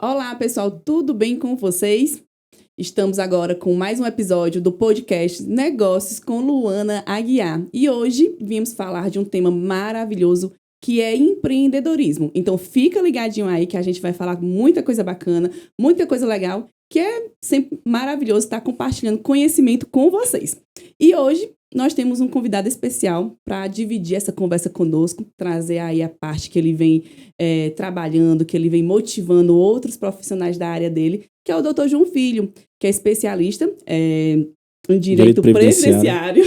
Olá, pessoal, tudo bem com vocês? Estamos agora com mais um episódio do podcast Negócios com Luana Aguiar. E hoje viemos falar de um tema maravilhoso que é empreendedorismo. Então fica ligadinho aí que a gente vai falar muita coisa bacana, muita coisa legal, que é sempre maravilhoso estar compartilhando conhecimento com vocês. E hoje nós temos um convidado especial para dividir essa conversa conosco, trazer aí a parte que ele vem trabalhando, que ele vem motivando outros profissionais da área dele, que é o Dr. João Filho, que é especialista em direito previdenciário,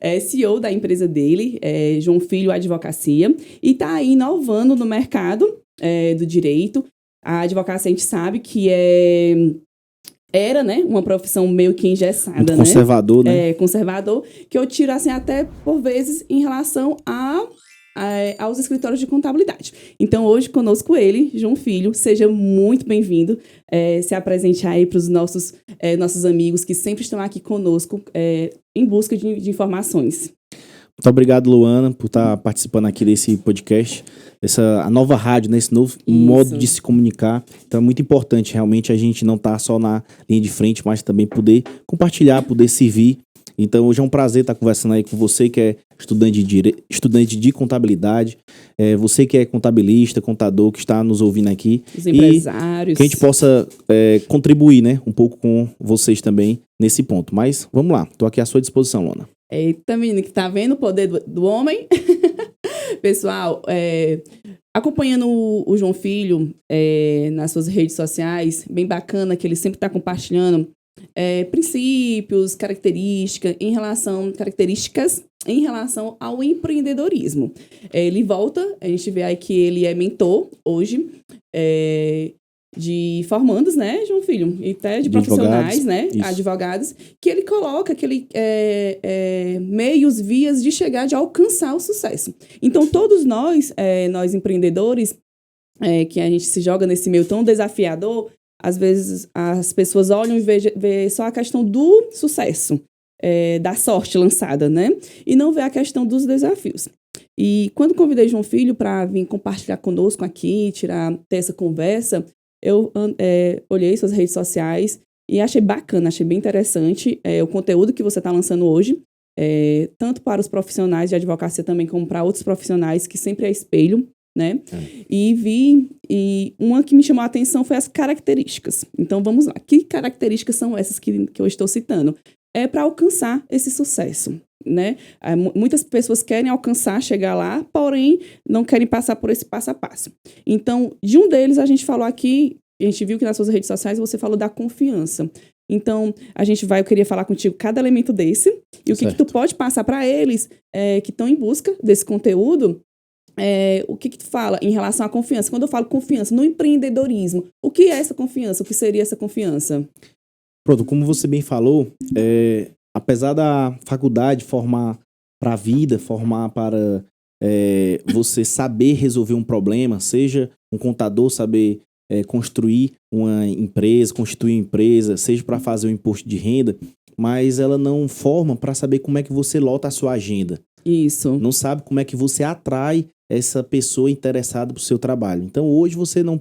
é CEO da empresa dele, João Filho Advocacia, e está aí inovando no mercado do direito. A advocacia a gente sabe que era, né, uma profissão meio que engessada, muito conservador, né? Conservador, que eu tiro, assim, até por vezes em relação aos escritórios de contabilidade. Então, hoje, conosco ele, João Filho, seja muito bem-vindo. Se apresente aí para os nossos amigos que sempre estão aqui conosco em busca de informações. Muito obrigado, Luana, por estar participando aqui desse podcast. A nova rádio, né? Esse novo modo de se comunicar. Então é muito importante realmente a gente não estar só na linha de frente, mas também poder compartilhar, poder servir. Então hoje é um prazer estar conversando aí com você que é estudante de contabilidade, você que é contabilista, contador, que está nos ouvindo aqui. Os empresários. E que a gente possa contribuir, né, um pouco com vocês também nesse ponto. Mas vamos lá, estou aqui à sua disposição, Luana. Eita, menino, que tá vendo o poder do homem? Pessoal, acompanhando o João Filho nas suas redes sociais, bem bacana que ele sempre está compartilhando princípios, características em relação ao empreendedorismo. Ele volta, a gente vê aí que ele é mentor hoje de formandos, né, João Filho? E até de profissionais, né? Isso. Advogados, que ele coloca meios, vias de chegar, de alcançar o sucesso. Então, todos nós empreendedores, que a gente se joga nesse meio tão desafiador, às vezes as pessoas olham e vê só a questão do sucesso, da sorte lançada, né? E não vê a questão dos desafios. E quando convidei João Filho para vir compartilhar conosco aqui, ter essa conversa, eu olhei suas redes sociais e achei bacana, achei bem interessante o conteúdo que você está lançando hoje, tanto para os profissionais de advocacia também, como para outros profissionais, que sempre é espelho, né? E uma que me chamou a atenção foi as características. Então, vamos lá. Que características são essas que eu estou citando? Para alcançar esse sucesso, né? Muitas pessoas querem alcançar, chegar lá, porém não querem passar por esse passo a passo. Então, de um deles a gente falou aqui, a gente viu que nas suas redes sociais você falou da confiança. Então, eu queria falar contigo cada elemento desse e o que tu pode passar para eles que estão em busca desse conteúdo. O que tu fala em relação à confiança? Quando eu falo confiança no empreendedorismo, o que é essa confiança? O que seria essa confiança? Pronto, como você bem falou, apesar da faculdade formar para a vida, formar para você saber resolver um problema, seja um contador saber constituir uma empresa, seja para fazer um imposto de renda, mas ela não forma para saber como é que você lota a sua agenda. Isso. Não sabe como é que você atrai essa pessoa interessada para o seu trabalho. Então, hoje você não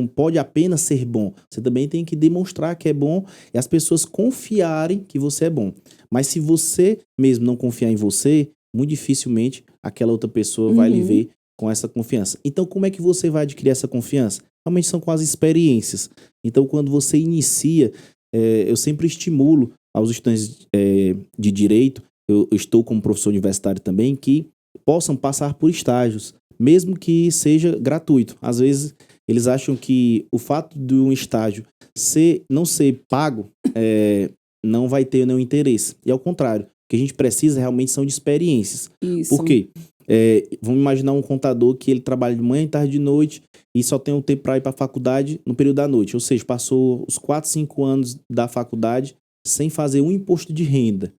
pode apenas ser bom, você também tem que demonstrar que é bom e as pessoas confiarem que você é bom. Mas se você mesmo não confiar em você, muito dificilmente aquela outra pessoa vai lhe ver com essa confiança. Então, como é que você vai adquirir essa confiança? Realmente são com as experiências. Então, quando você inicia, eu sempre estimulo aos estudantes de direito, eu estou como professor universitário também, que possam passar por estágios, mesmo que seja gratuito. Às vezes, eles acham que o fato de um estágio não ser pago não vai ter nenhum interesse. E ao contrário, o que a gente precisa realmente são de experiências. Isso. Por quê? Vamos imaginar um contador que ele trabalha de manhã, tarde e de noite e só tem um tempo para ir para a faculdade no período da noite. Ou seja, passou os 4, 5 anos da faculdade sem fazer um imposto de renda.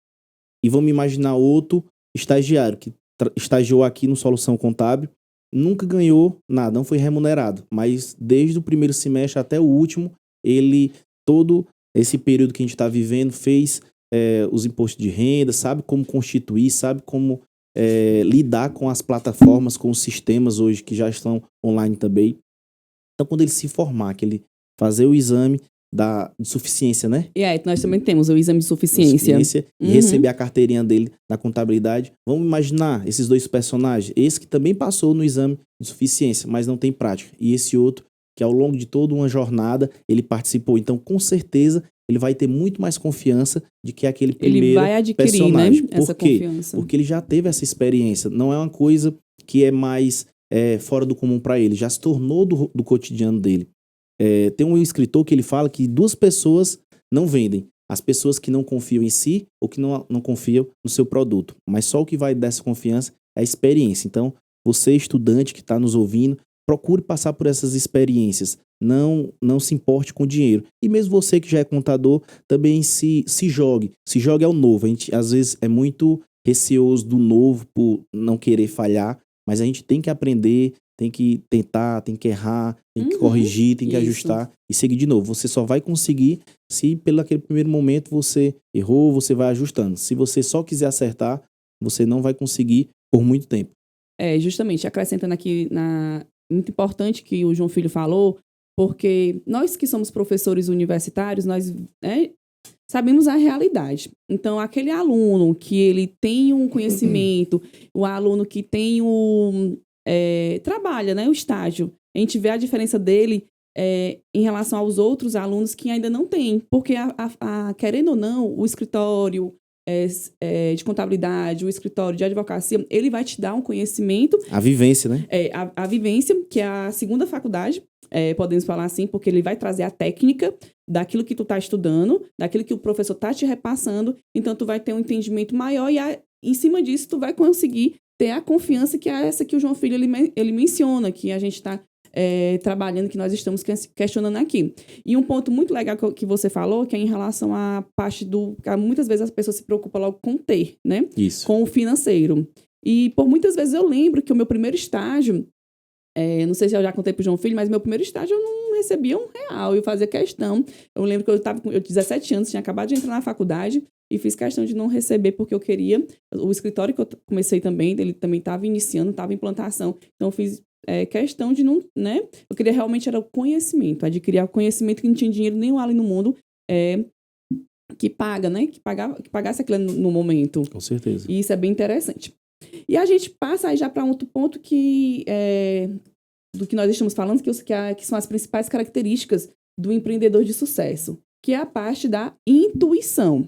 E vamos imaginar outro estagiário que estagiou aqui no Solução Contábil, nunca ganhou nada, não foi remunerado, mas desde o primeiro semestre até o último, todo esse período que a gente está vivendo, fez os impostos de renda, sabe como constituir, sabe como lidar com as plataformas, com os sistemas hoje que já estão online também. Então, quando ele se formar, que ele fazer o exame de suficiência, né? E aí, nós também temos o exame de suficiência. E receber a carteirinha dele da contabilidade. Vamos imaginar esses dois personagens. Esse que também passou no exame de suficiência, mas não tem prática. E esse outro que ao longo de toda uma jornada ele participou. Então, com certeza, ele vai ter muito mais confiança de que aquele primeiro ele vai adquirir, personagem. né, essa confiança. Porque ele já teve essa experiência. Não é uma coisa que é mais fora do comum para ele. Já se tornou do cotidiano dele. Tem um escritor que ele fala que 2 pessoas não vendem. As pessoas que não confiam em si ou que não confiam no seu produto. Mas só o que vai dar essa confiança é a experiência. Então, você, estudante que está nos ouvindo, procure passar por essas experiências. Não se importe com dinheiro. E mesmo você que já é contador, também se jogue. Se jogue ao novo. A gente, às vezes, é muito receoso do novo por não querer falhar. Mas a gente tem que aprender, tem que tentar, tem que errar, tem que corrigir, tem que ajustar e seguir de novo. Você só vai conseguir se pelo aquele primeiro momento você errou, você vai ajustando. Se você só quiser acertar, você não vai conseguir por muito tempo. Justamente, acrescentando aqui, muito importante que o João Filho falou, porque nós que somos professores universitários, nós sabemos a realidade. Então, aquele aluno que ele tem um conhecimento, o aluno que tem trabalha, né, o estágio, a gente vê a diferença dele em relação aos outros alunos que ainda não têm. Porque, querendo ou não, o escritório de contabilidade, o escritório de advocacia, ele vai te dar um conhecimento. A vivência, né? A vivência, que é a segunda faculdade, podemos falar assim, porque ele vai trazer a técnica daquilo que tu tá estudando, daquilo que o professor tá te repassando, então tu vai ter um entendimento maior e em cima disso tu vai conseguir ter a confiança que é essa que o João Filho ele menciona, que a gente está trabalhando, que nós estamos questionando aqui. E um ponto muito legal que você falou, que é em relação à parte muitas vezes as pessoas se preocupam logo com ter, né? Isso. Com o financeiro. E por muitas vezes eu lembro que o meu primeiro estágio, não sei se eu já contei pro João Filho, mas meu primeiro estágio eu não recebia R$1, eu fazia questão. Eu lembro que eu tinha 17 anos, tinha acabado de entrar na faculdade e fiz questão de não receber porque eu queria. O escritório que eu comecei também, ele também estava iniciando, estava em implantação, então eu fiz questão de não, né? Eu queria realmente era o conhecimento, adquirir o conhecimento que não tinha dinheiro nenhum ali no mundo que paga, né? Que pagasse aquilo no momento. Com certeza. E isso é bem interessante. E a gente passa aí já para outro ponto do que nós estamos falando, que são as principais características do empreendedor de sucesso, que é a parte da intuição.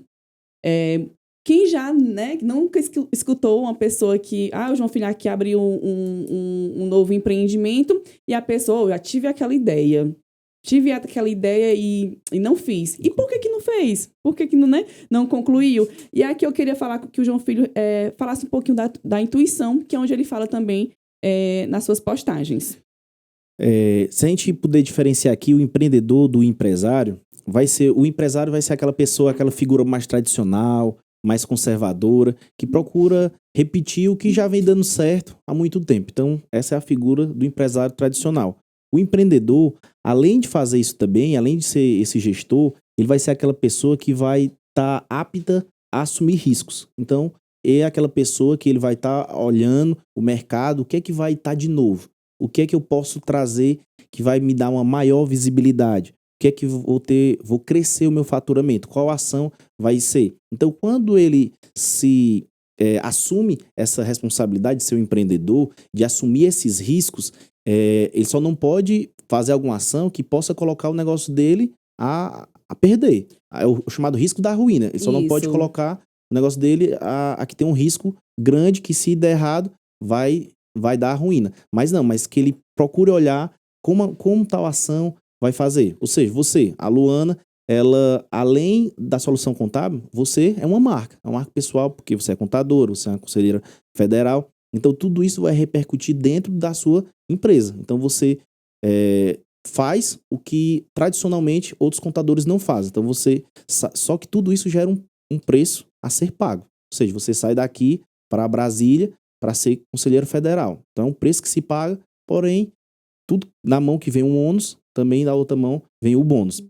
Quem já, né, nunca escutou uma pessoa que, o João Filho aqui abriu um novo empreendimento e a pessoa, eu já tive aquela ideia e não fiz. E por que não fez? Por que não, né, não concluiu? E aqui eu queria falar que o João Filho falasse um pouquinho da intuição, que é onde ele fala também nas suas postagens. Se a gente puder diferenciar aqui o empreendedor do empresário, o empresário vai ser aquela pessoa, aquela figura mais tradicional, mais conservadora, que procura repetir o que já vem dando certo há muito tempo. Então, essa é a figura do empresário tradicional. O empreendedor, além de fazer isso também, além de ser esse gestor, ele vai ser aquela pessoa que vai estar apta a assumir riscos. Então, é aquela pessoa que ele vai estar olhando o mercado, o que é que vai estar de novo? O que é que eu posso trazer que vai me dar uma maior visibilidade? O que é que vou crescer o meu faturamento? Qual ação vai ser? Então, quando ele se assume essa responsabilidade de ser um empreendedor, de assumir esses riscos, ele só não pode fazer alguma ação que possa colocar o negócio dele a perder. É o chamado risco da ruína. Ele só não pode colocar o negócio dele a que tem um risco grande que, se der errado, vai dar ruína. Mas que ele procure olhar como tal ação vai fazer. Ou seja, você, a Luana, ela, além da solução contábil, você é uma marca pessoal, porque você é contadora, você é uma conselheira federal. Então, tudo isso vai repercutir dentro da sua empresa. Então, você faz o que tradicionalmente outros contadores não fazem. Então, só que tudo isso gera um preço a ser pago. Ou seja, você sai daqui para Brasília para ser conselheiro federal. Então, é um preço que se paga, porém, tudo na mão que vem um ônus, também na outra mão vem o bônus.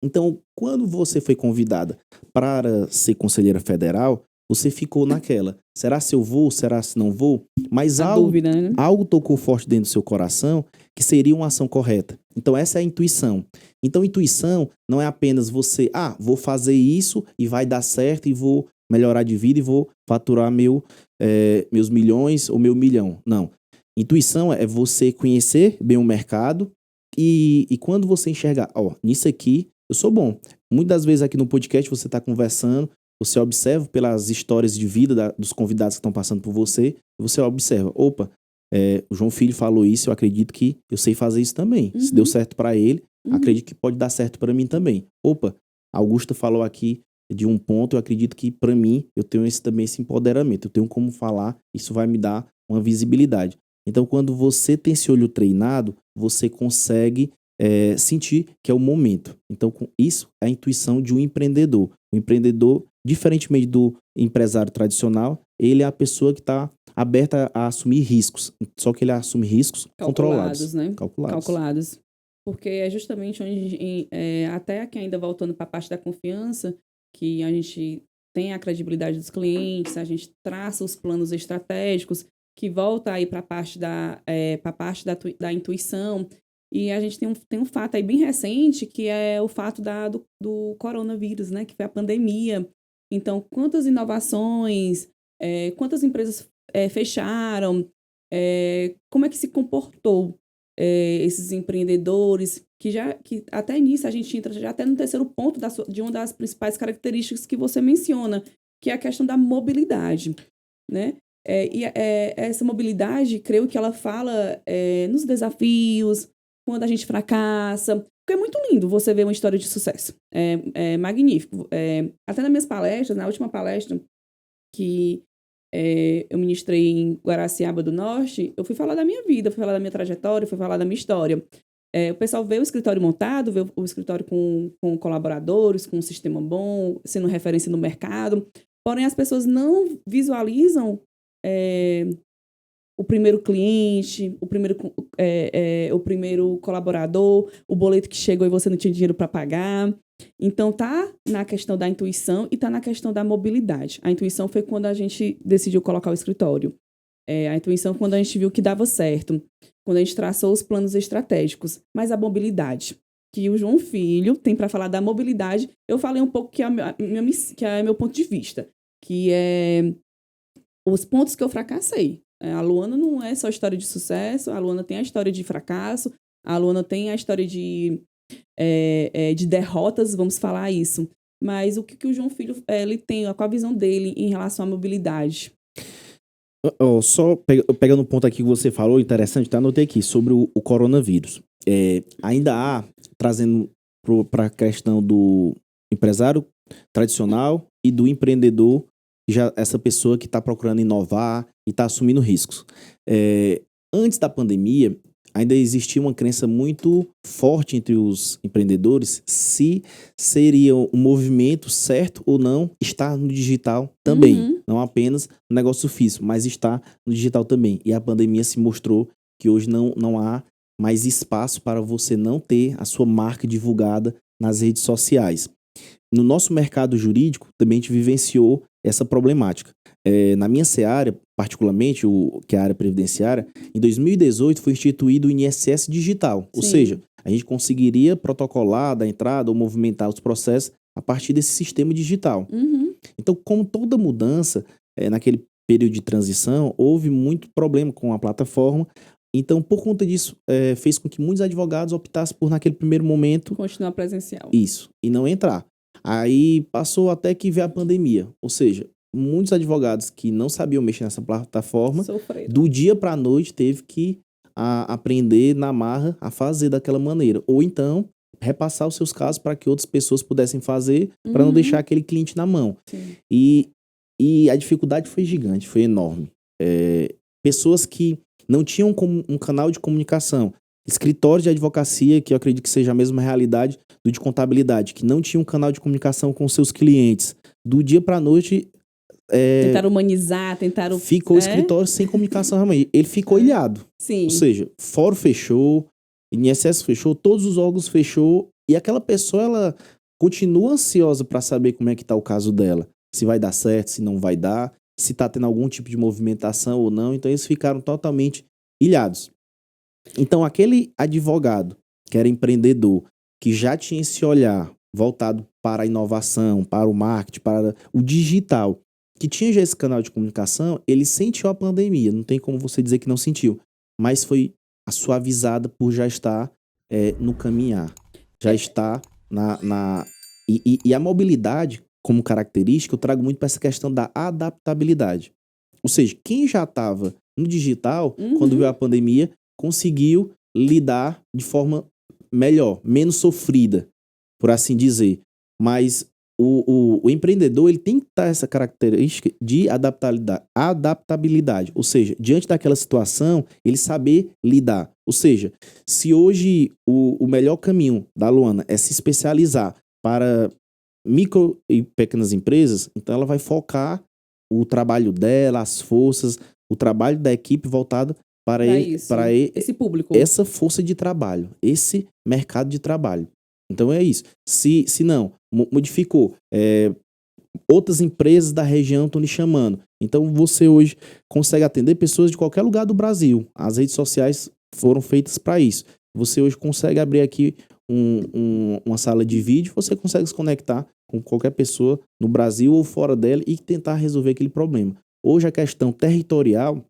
Então, quando você foi convidada para ser conselheira federal, você ficou naquela. Será se eu vou? Será se não vou? Mas dúvida, né? Algo tocou forte dentro do seu coração que seria uma ação correta. Então, essa é a intuição. Então, intuição não é apenas você, vou fazer isso e vai dar certo e vou melhorar de vida e vou faturar meus milhões ou meu milhão. Não. Intuição é você conhecer bem o mercado e quando você enxergar, nisso aqui eu sou bom. Muitas das vezes aqui no podcast você está conversando, você observa pelas histórias de vida dos convidados que estão passando por você, você observa, o João Filho falou isso, eu acredito que eu sei fazer isso também. Se deu certo para ele, acredito que pode dar certo para mim também. A Augusta falou aqui de um ponto, eu acredito que para mim, eu tenho também esse empoderamento, eu tenho como falar, isso vai me dar uma visibilidade. Então, quando você tem esse olho treinado, você consegue sentir que é o momento. Então, com isso, é a intuição de um empreendedor. O empreendedor, diferentemente do empresário tradicional, ele é a pessoa que está aberta a assumir riscos. Só que ele assume riscos controlados. Né? Calculados. Porque é justamente onde, até aqui ainda voltando para a parte da confiança, que a gente tem a credibilidade dos clientes, a gente traça os planos estratégicos, que volta aí para a parte da intuição. E a gente tem um fato aí bem recente, que é o fato do coronavírus, né? Que foi a pandemia. Então, quantas inovações, quantas empresas fecharam, como é que se comportou esses empreendedores, que até nisso a gente entra já até no terceiro ponto de uma das principais características que você menciona, que é a questão da mobilidade, né? Essa mobilidade, creio que ela fala nos desafios, quando a gente fracassa, porque é muito lindo você ver uma história de sucesso, é magnífico. Até nas minhas palestras, na última palestra que eu ministrei em Guaraciaba do Norte, eu fui falar da minha vida, fui falar da minha trajetória, fui falar da minha história. O pessoal vê o escritório montado, vê o escritório com colaboradores, com um sistema bom, sendo referência no mercado, porém as pessoas não visualizam o primeiro cliente, o primeiro colaborador, o boleto que chegou e você não tinha dinheiro para pagar. Então, tá na questão da intuição e tá na questão da mobilidade. A intuição foi quando a gente decidiu colocar o escritório. A intuição foi quando a gente viu que dava certo, quando a gente traçou os planos estratégicos. Mas a mobilidade, que o João Filho tem para falar da mobilidade, eu falei um pouco que é meu ponto de vista, que é os pontos que eu fracassei. A Luana não é só história de sucesso, a Luana tem a história de fracasso, a Luana tem a história de derrotas, vamos falar isso. Mas o que o João Filho ele tem, qual a visão dele em relação à mobilidade? Só pegando o ponto aqui que você falou, interessante, tá? Anotei aqui, sobre o coronavírus. Ainda há, trazendo para a questão do empresário tradicional e do empreendedor, já essa pessoa que está procurando inovar e está assumindo riscos. Antes da pandemia, ainda existia uma crença muito forte entre os empreendedores se seria um movimento certo ou não estar no digital também. Não apenas no negócio físico, mas estar no digital também. E a pandemia se mostrou que hoje não há mais espaço para você não ter a sua marca divulgada nas redes sociais. No nosso mercado jurídico, também a gente vivenciou essa problemática. Na minha seara, particularmente, que é a área previdenciária, em 2018 foi instituído o INSS digital. Ou seja, a gente conseguiria protocolar da entrada ou movimentar os processos a partir desse sistema digital. Então, como toda mudança, naquele período de transição, houve muito problema com a plataforma. Então, por conta disso, fez com que muitos advogados optassem por, naquele primeiro momento... continuar presencial. Isso, e não entrar. Aí passou até que veio a pandemia. Ou seja, muitos advogados que não sabiam mexer nessa plataforma, do dia para a noite teve que aprender na marra a fazer daquela maneira. Ou então, repassar os seus casos para que outras pessoas pudessem fazer, para não deixar aquele cliente na mão. E a dificuldade foi gigante, foi enorme. Pessoas que não tinham um canal de comunicação, escritórios de advocacia, que eu acredito que seja a mesma realidade do de contabilidade, que não tinha um canal de comunicação com seus clientes. Do dia para a noite... tentaram humanizar, ficou o escritório sem comunicação realmente. Ele ficou ilhado. Sim. Ou seja, fórum fechou, INSS fechou, todos os órgãos fechou, e aquela pessoa, ela continua ansiosa para saber como é que está o caso dela. Se vai dar certo, se não vai dar, se está tendo algum tipo de movimentação ou não. Então, eles ficaram totalmente ilhados. Então, aquele advogado que era empreendedor, que já tinha esse olhar voltado para a inovação, para o marketing, para o digital, que tinha já esse canal de comunicação, ele sentiu a pandemia. Não tem como você dizer que não sentiu. Mas foi suavizada por já estar no caminhar. Já está E a mobilidade, como característica, eu trago muito para essa questão da adaptabilidade. Ou seja, quem já estava no digital, quando veio a pandemia, conseguiu lidar de forma melhor, menos sofrida, por assim dizer. Mas o empreendedor, ele tem que ter essa característica de adaptabilidade. Ou seja, diante daquela situação, ele saber lidar. Ou seja, se hoje o melhor caminho da Luana é se especializar para micro e pequenas empresas, então ela vai focar o trabalho dela, as forças, o trabalho da equipe voltado para esse público, essa força de trabalho, esse mercado de trabalho. Então é isso. Se não, modificou. Outras empresas da região estão lhe chamando. Então você hoje consegue atender pessoas de qualquer lugar do Brasil. As redes sociais foram feitas para isso. Você hoje consegue abrir aqui uma sala de vídeo, você consegue se conectar com qualquer pessoa no Brasil ou fora dela e tentar resolver aquele problema. Hoje a questão territorial,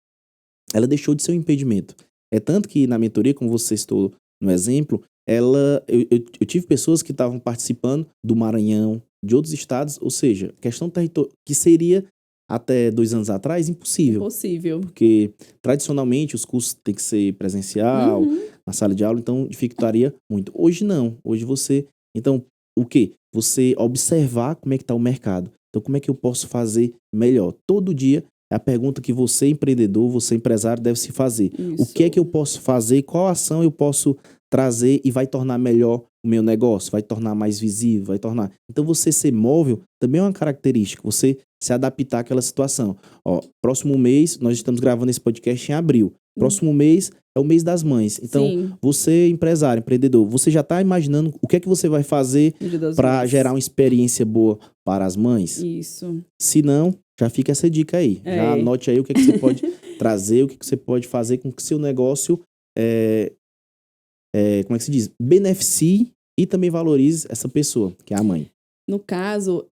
ela deixou de ser um impedimento. É tanto que na mentoria, como você citou no exemplo, eu tive pessoas que estavam participando do Maranhão, de outros estados, ou seja, questão territorial, que seria até 2 anos atrás impossível. Impossível. Porque tradicionalmente os cursos têm que ser presencial, na sala de aula, então dificultaria muito. Hoje não. Hoje você... Então, o quê? Você observar como é que está o mercado. Então, como é que eu posso fazer melhor? Todo dia é a pergunta que você, empreendedor, você, empresário, deve se fazer. Isso. O que é que eu posso fazer? Qual ação eu posso trazer e vai tornar melhor o meu negócio? Vai tornar mais visível? Vai tornar... Então, você ser móvel também é uma característica. Você se adaptar àquela situação. Ó, próximo mês, nós estamos gravando esse podcast em abril. Próximo mês é o mês das mães. Então, Sim. você, empresário, empreendedor, você já está imaginando o que é que você vai fazer para gerar uma experiência boa para as mães? Isso. Se não, já fica essa dica aí. Já anote aí o que é que você pode trazer, o que é que você pode fazer com que seu negócio, como é que se diz? Beneficie e também valorize essa pessoa, que é a mãe. No caso,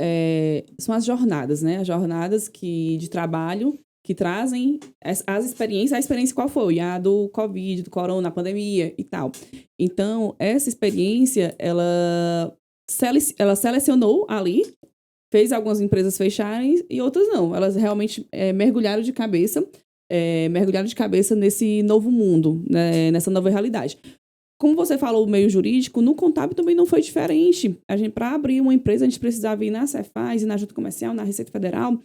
são as jornadas, né? As jornadas de trabalho que trazem as experiências. A experiência qual foi? A do Covid, do Corona, a pandemia e tal. Então, essa experiência, ela selecionou ali, fez algumas empresas fecharem e outras não. Elas realmente mergulharam de cabeça nesse novo mundo, né? Nessa nova realidade. Como você falou, o meio jurídico, no contábil também não foi diferente. Para abrir uma empresa, a gente precisava ir na Cefaz, na Junta Comercial, na Receita Federal.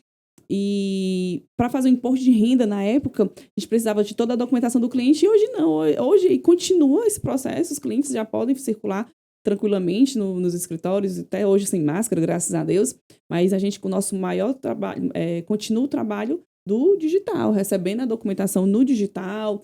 E para fazer o imposto de renda, na época, a gente precisava de toda a documentação do cliente. E hoje não. Hoje continua esse processo. Os clientes já podem circular tranquilamente nos escritórios, até hoje sem máscara, graças a Deus. Mas a gente, com o nosso maior trabalho, continua o trabalho do digital, recebendo a documentação no digital,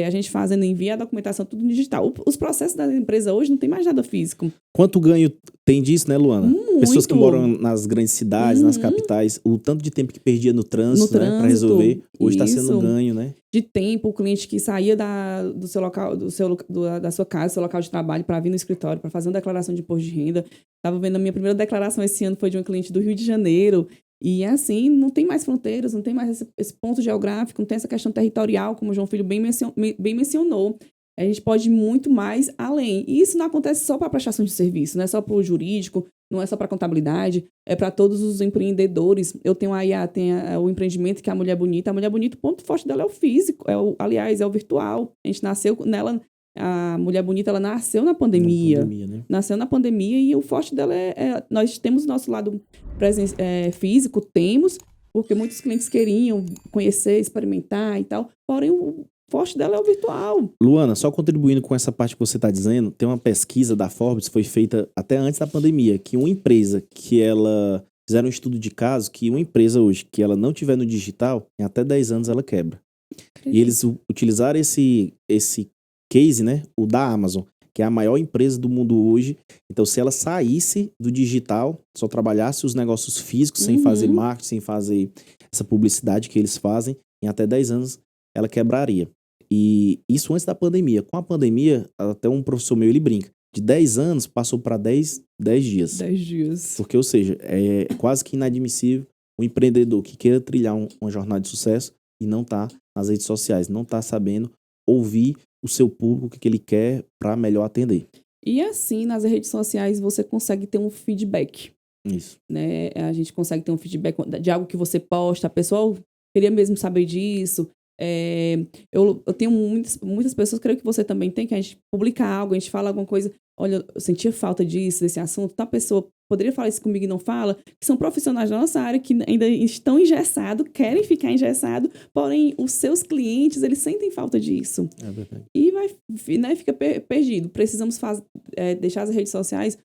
a gente envia a documentação tudo no digital. Os processos da empresa hoje não tem mais nada físico. Quanto ganho tem disso, né, Luana? Muito. Pessoas que moram nas grandes cidades, nas capitais, o tanto de tempo que perdia no trânsito, né, para resolver, hoje está sendo ganho, né? De tempo, o cliente que saía da sua casa, do seu local de trabalho, para vir no escritório, para fazer uma declaração de imposto de renda. Estava vendo a minha primeira declaração esse ano, foi de um cliente do Rio de Janeiro. E assim, não tem mais fronteiras, não tem mais esse ponto geográfico, não tem essa questão territorial, como o João Filho bem mencionou. A gente pode ir muito mais além. E isso não acontece só para a prestação de serviço, não é só para o jurídico, não é só para a contabilidade, é para todos os empreendedores. Eu tenho o empreendimento que é a Mulher Bonita. A Mulher Bonita, o ponto forte dela é o físico, aliás, é o virtual. A gente nasceu nela. A Mulher Bonita, ela nasceu na pandemia. Né? Nasceu na pandemia e o forte dela nós temos o nosso lado físico, porque muitos clientes queriam conhecer, experimentar e tal. Porém, o forte dela é o virtual. Luana, só contribuindo com essa parte que você está dizendo, tem uma pesquisa da Forbes, foi feita até antes da pandemia, que uma empresa fizeram um estudo de caso, que uma empresa hoje, que ela não tiver no digital, em até 10 anos ela quebra. E eles utilizaram esse case, né, o da Amazon, que é a maior empresa do mundo hoje. Então, se ela saísse do digital, só trabalhasse os negócios físicos, sem fazer marketing, sem fazer essa publicidade que eles fazem, em até 10 anos ela quebraria. E isso antes da pandemia. Com a pandemia, até um professor meu, ele brinca, de 10 anos passou para 10 dias. 10 dias. Porque, ou seja, é quase que inadmissível um empreendedor que queira trilhar uma jornada de sucesso e não tá nas redes sociais, não tá sabendo ouvir o seu público, o que ele quer para melhor atender. E assim, nas redes sociais, você consegue ter um feedback. Isso. Né? A gente consegue ter um feedback de algo que você posta. A pessoa queria mesmo saber disso. Eu tenho muitas pessoas, creio que você também tem, que a gente publica algo, a gente fala alguma coisa. Olha, eu sentia falta disso, desse assunto. Tal pessoa poderia falar isso comigo e não fala. Que são profissionais da nossa área que ainda estão engessados, querem ficar engessados, porém os seus clientes, eles sentem falta disso. É verdade. E né, fica perdido. Precisamos deixar as redes sociais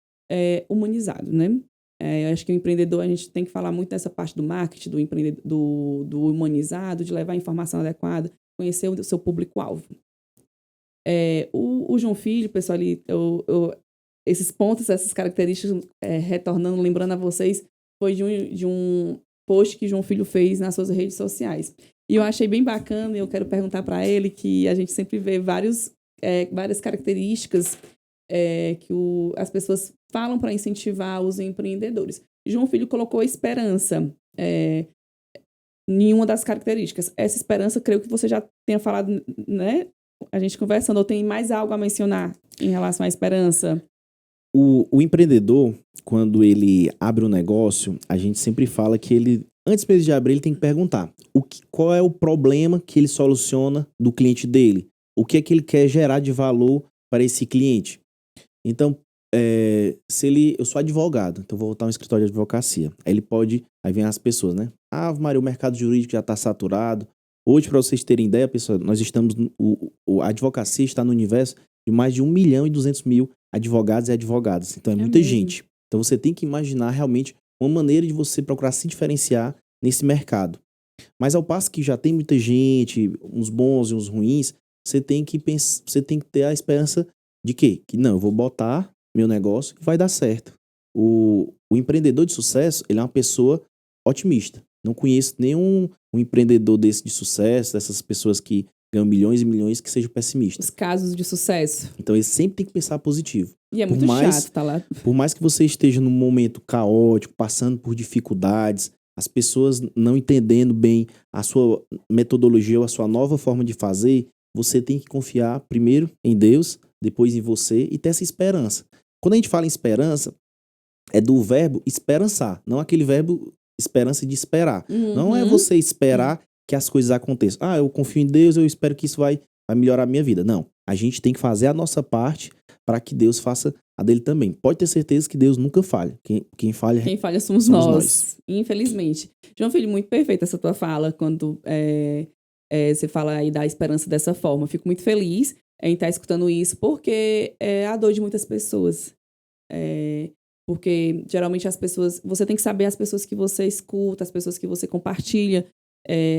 humanizadas, né? Eu acho que o empreendedor, a gente tem que falar muito dessa parte do marketing, do humanizado, de levar a informação adequada, conhecer o seu público-alvo. O João Filho, pessoal, esses pontos, essas características, retornando, lembrando a vocês, foi de um post que João Filho fez nas suas redes sociais. E eu achei bem bacana, e eu quero perguntar para ele que a gente sempre vê várias características que as pessoas falam para incentivar os empreendedores. João Filho colocou esperança em uma das características. Essa esperança, creio que você já tenha falado, né? A gente conversando, ou tem mais algo a mencionar em relação à esperança? O empreendedor, quando ele abre um negócio, a gente sempre fala que ele, antes mesmo de abrir, ele tem que perguntar qual é o problema que ele soluciona do cliente dele. O que é que ele quer gerar de valor para esse cliente. Então, eu sou advogado, então vou voltar a um escritório de advocacia. Aí vem as pessoas, né? Maria, o mercado jurídico já está saturado. Hoje, para vocês terem ideia, pessoal, nós estamos, a advocacia está no universo de mais de 1.200.000 advogados e advogadas. Então, é muita mesmo. gente. Então, você tem que imaginar realmente uma maneira de você procurar se diferenciar nesse mercado. Mas ao passo que já tem muita gente, uns bons e uns ruins, você tem que ter a esperança de quê? Que não, eu vou botar meu negócio e vai dar certo. O empreendedor de sucesso, ele é uma pessoa otimista. Não conheço nenhum empreendedor desse de sucesso, dessas pessoas que ganham milhões e milhões, que seja pessimista. Os casos de sucesso. Então, ele sempre tem que pensar positivo. E é muito chato, tá lá. Por mais que você esteja num momento caótico, passando por dificuldades, as pessoas não entendendo bem a sua metodologia ou a sua nova forma de fazer, você tem que confiar primeiro em Deus, depois em você e ter essa esperança. Quando a gente fala em esperança, é do verbo esperançar, não aquele verbo esperança de esperar. Uhum. Não é você esperar que as coisas aconteçam. Eu confio em Deus, eu espero que isso vai melhorar a minha vida. Não, a gente tem que fazer a nossa parte para que Deus faça a dele também. Pode ter certeza que Deus nunca falha. Quem falha somos nós. Infelizmente. João Filho, muito perfeita essa tua fala, quando você fala aí da esperança dessa forma. Fico muito feliz em estar escutando isso, porque é a dor de muitas pessoas. Porque geralmente as pessoas, você tem que saber as pessoas que você escuta, as pessoas que você compartilha,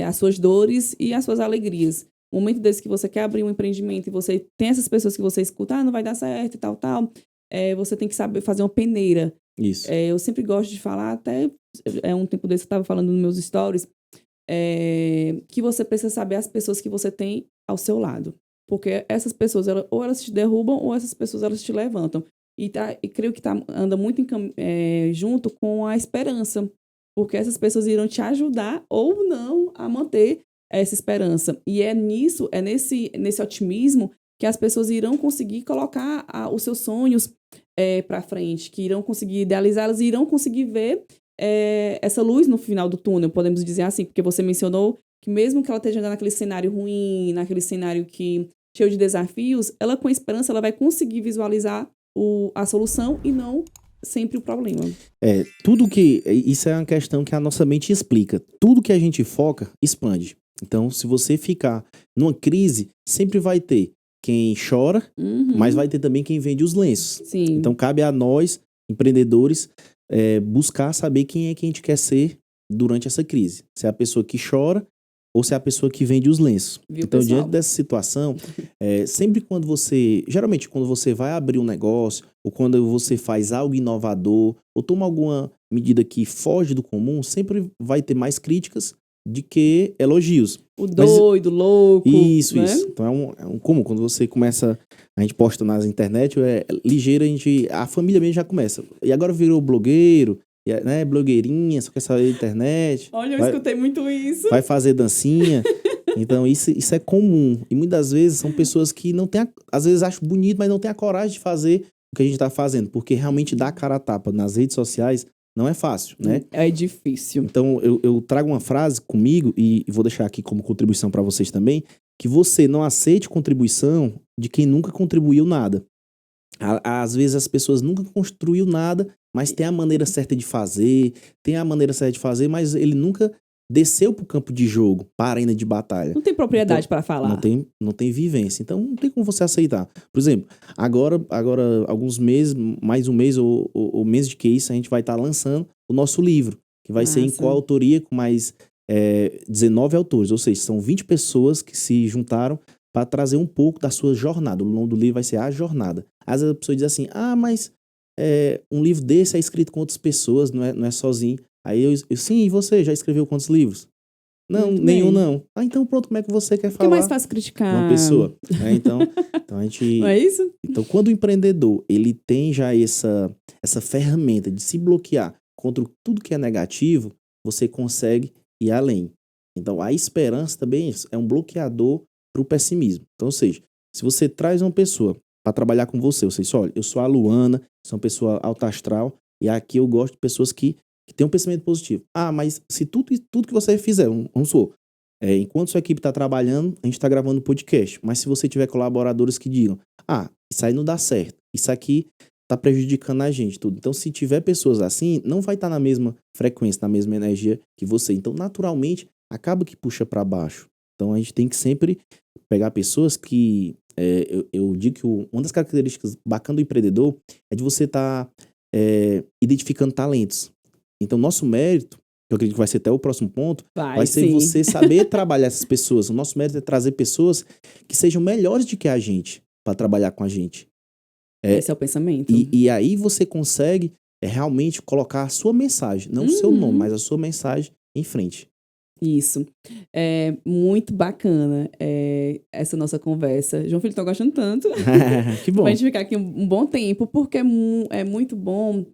as suas dores e as suas alegrias. No momento desse que você quer abrir um empreendimento e você tem essas pessoas que você escuta, não vai dar certo e tal, você tem que saber fazer uma peneira. Isso. Eu sempre gosto de falar, até um tempo desse eu estava falando nos meus stories, que você precisa saber as pessoas que você tem ao seu lado. Porque essas pessoas, ou elas te derrubam, ou essas pessoas elas te levantam. E creio que anda muito junto com a esperança. Porque essas pessoas irão te ajudar ou não a manter essa esperança. E nesse otimismo que as pessoas irão conseguir colocar os seus sonhos para frente, que irão conseguir idealizá-los e irão conseguir ver essa luz no final do túnel, podemos dizer assim, porque você mencionou que mesmo que ela esteja naquele cenário ruim, naquele cenário cheio de desafios, ela com esperança ela vai conseguir visualizar a solução e não sempre o problema. Isso é uma questão que a nossa mente explica. Tudo que a gente foca, expande. Então, se você ficar numa crise, sempre vai ter quem chora, mas vai ter também quem vende os lenços. Sim. Então, cabe a nós, empreendedores, buscar saber quem é que a gente quer ser durante essa crise. Se é a pessoa que chora ou se é a pessoa que vende os lenços. Então, pessoal? Diante dessa situação, sempre geralmente quando você vai abrir um negócio, ou quando você faz algo inovador, ou toma alguma medida que foge do comum, sempre vai ter mais críticas de que elogios. O doido, louco. Isso, né? isso. Então é um comum. Quando você começa, a gente posta nas internet, é ligeiro, a família mesmo já começa. E agora virou blogueiro, né? Blogueirinha, só quer saber da internet. Olha, eu escutei muito isso. Vai fazer dancinha. Então isso é comum. E muitas vezes são pessoas que não têm, às vezes acham bonito, mas não têm a coragem de fazer o que a gente tá fazendo. Porque realmente dar cara a tapa nas redes sociais não é fácil, né? É difícil. Então, eu trago uma frase comigo e vou deixar aqui como contribuição para vocês também, que você não aceite contribuição de quem nunca contribuiu nada. Às vezes as pessoas nunca construiu nada, mas tem a maneira certa de fazer, mas ele nunca desceu pro campo de jogo, para a arena de batalha. Não tem propriedade Então, para falar. Não tem vivência. Então, não tem como você aceitar. Por exemplo, agora alguns meses, mais um mês ou menos de que isso, a gente vai estar lançando o nosso livro, que vai ser em coautoria com mais 19 autores. Ou seja, são 20 pessoas que se juntaram para trazer um pouco da sua jornada. O nome do livro vai ser A Jornada. Às vezes a pessoa diz assim, mas um livro desse é escrito com outras pessoas, não é sozinho. Aí eu sim, e você já escreveu quantos livros? Não, muito nenhum bem. não. Então pronto, como é que você quer falar? Que é mais fácil criticar uma pessoa? Então a gente... Não é isso? Então quando o empreendedor, ele tem já essa ferramenta de se bloquear contra tudo que é negativo, você consegue ir além. Então a esperança também é um bloqueador para o pessimismo. Então, ou seja, se você traz uma pessoa para trabalhar com você diz, olha, eu sou a Luana, sou uma pessoa alta astral, e aqui eu gosto de pessoas que têm um pensamento positivo. Mas se tudo que você fizer, vamos supor, enquanto sua equipe está trabalhando, a gente está gravando um podcast, mas se você tiver colaboradores que digam, isso aí não dá certo, isso aqui está prejudicando a gente, tudo. Então, se tiver pessoas assim, não vai estar na mesma frequência, na mesma energia que você. Então, naturalmente, acaba que puxa para baixo. Então, a gente tem que sempre pegar pessoas que... eu digo que uma das características bacanas do empreendedor é de você estar identificando talentos. Então, nosso mérito, que eu acredito que vai ser até o próximo ponto, vai ser você saber trabalhar essas pessoas. O nosso mérito é trazer pessoas que sejam melhores do que a gente para trabalhar com a gente. Esse é o pensamento. E aí você consegue realmente colocar a sua mensagem, não o seu nome, mas a sua mensagem em frente. Isso. É muito bacana essa nossa conversa. João Filho, tô gostando tanto. Que bom. Pra gente ficar aqui um bom tempo, porque é muito bom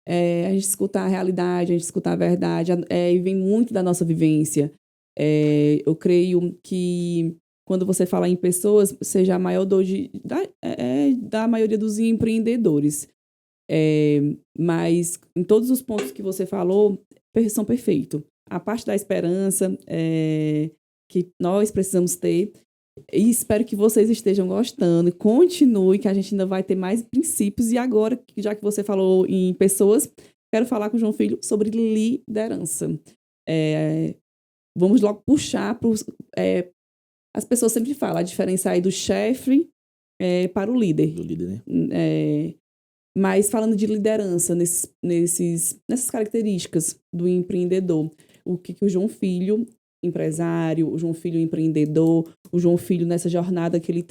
a gente escutar a realidade, a gente escutar a verdade, e vem muito da nossa vivência. Eu creio que quando você fala em pessoas, seja a maior dor da maioria dos empreendedores. Mas em todos os pontos que você falou, são perfeitos. A parte da esperança que nós precisamos ter. E espero que vocês estejam gostando. Continue, que a gente ainda vai ter mais princípios. E agora, já que você falou em pessoas, quero falar com o João Filho sobre liderança. Vamos logo puxar para as pessoas sempre falam a diferença aí do chefe para o líder. Do líder, né? Mas falando de liderança, nessas características do empreendedor, o que o João Filho, empresário, o João Filho empreendedor, o João Filho nessa jornada que ele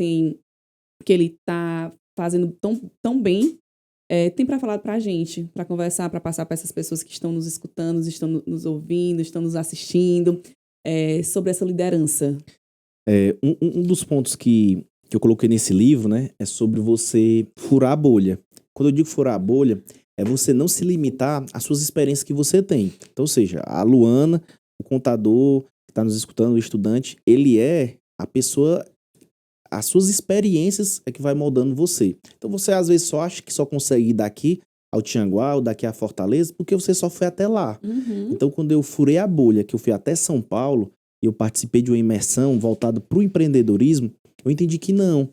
está fazendo tão bem, tem para falar para a gente, para conversar, para passar para essas pessoas que estão nos escutando, estão nos ouvindo, estão nos assistindo, sobre essa liderança. Um dos pontos que eu coloquei nesse livro, né, é sobre você furar a bolha. Quando eu digo furar a bolha, é você não se limitar às suas experiências que você tem. Então, ou seja, a Luana, o contador que está nos escutando, o estudante, ele é a pessoa, as suas experiências é que vai moldando você. Então, você às vezes só acha que só consegue ir daqui ao Tianguá ou daqui à Fortaleza porque você só foi até lá. Uhum. Então, quando eu furei a bolha, que eu fui até São Paulo, e eu participei de uma imersão voltada para o empreendedorismo, eu entendi que não.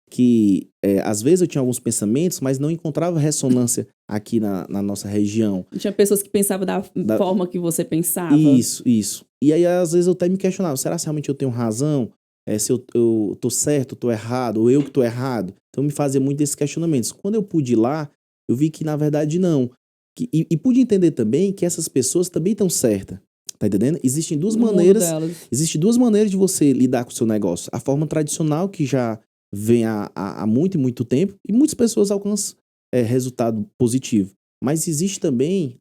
Que às vezes eu tinha alguns pensamentos, mas não encontrava ressonância aqui na nossa região. Tinha pessoas que pensavam da forma que você pensava. Isso. E aí às vezes eu até me questionava, será que realmente eu tenho razão? Se eu tô certo, eu tô errado, ou eu que tô errado? Então me fazia muito esses questionamentos. Quando eu pude ir lá, eu vi que na verdade não. E pude entender também que essas pessoas também estão certas. Tá entendendo? Existem duas maneiras de você lidar com o seu negócio. A forma tradicional, que já vem há muito e muito tempo, e muitas pessoas alcançam resultado positivo. Mas existe também